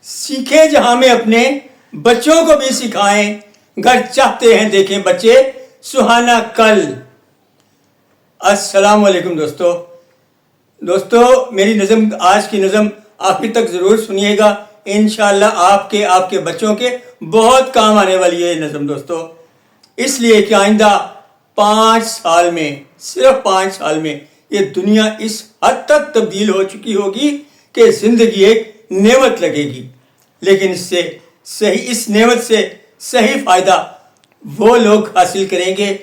سیکھیں جہاں میں اپنے بچوں کو بھی سکھائیں، گھر چاہتے ہیں دیکھیں بچے سہانا کل۔ السلام علیکم دوستو میری نظم، آج کی نظم آخر تک ضرور سنیے گا، انشاءاللہ آپ کے بچوں کے بہت کام آنے والی ہے یہ نظم دوستو، اس لیے کہ آئندہ 5 سال میں، صرف 5 سال میں یہ دنیا اس حد تک تبدیل ہو چکی ہوگی کہ زندگی ایک نعمت لگے گی، لیکن اس نعمت سے صحیح فائدہ وہ لوگ حاصل کریں گے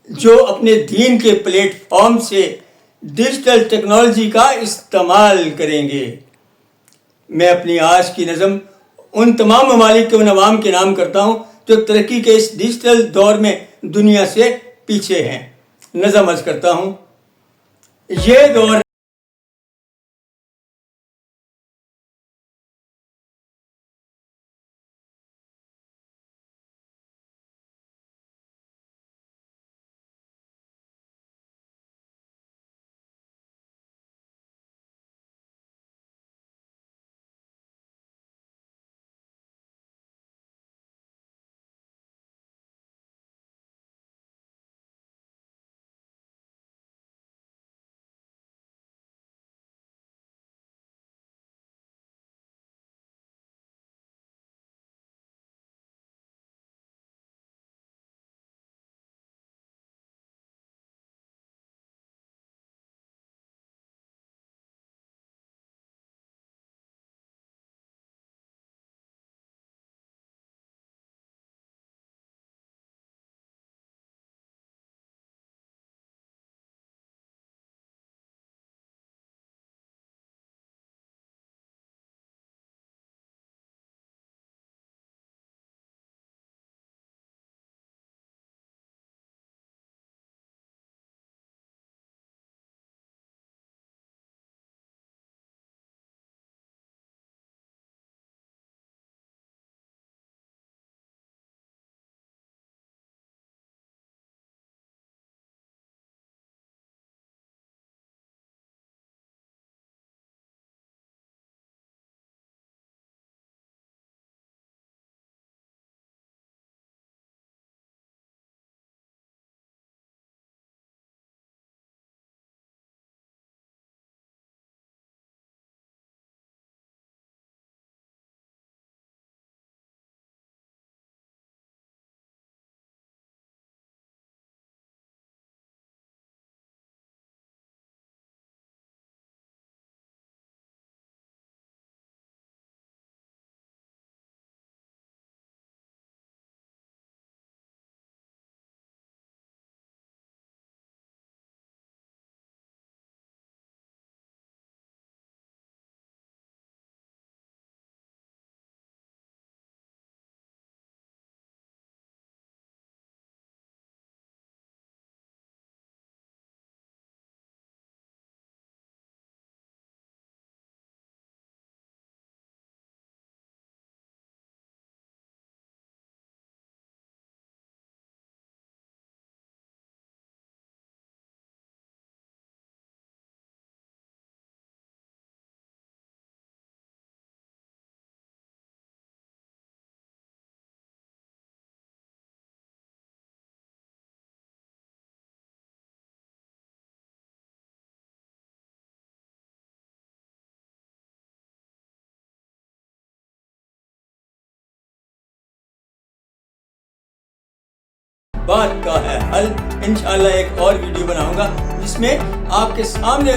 جو اپنے دین کے پلیٹ فارم سے ڈیجیٹل ٹیکنالوجی کا استعمال کریں گے۔ میں اپنی آج کی نظم ان تمام ممالک کے ان عوام کے نام کرتا ہوں جو ترقی کے اس ڈیجیٹل دور میں دنیا سے پیچھے ہیں۔ نظم عرض کرتا ہوں، یہ دور بات کا ہے حل۔ انشاءاللہ ایک اور ویڈیو بناؤں گا جس میں آپ کے سامنے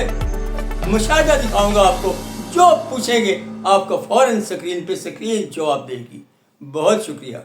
مشاہدہ دکھاؤں گا، آپ کو جو پوچھیں گے آپ کو فوراً اسکرین پہ جواب دے گی۔ بہت شکریہ۔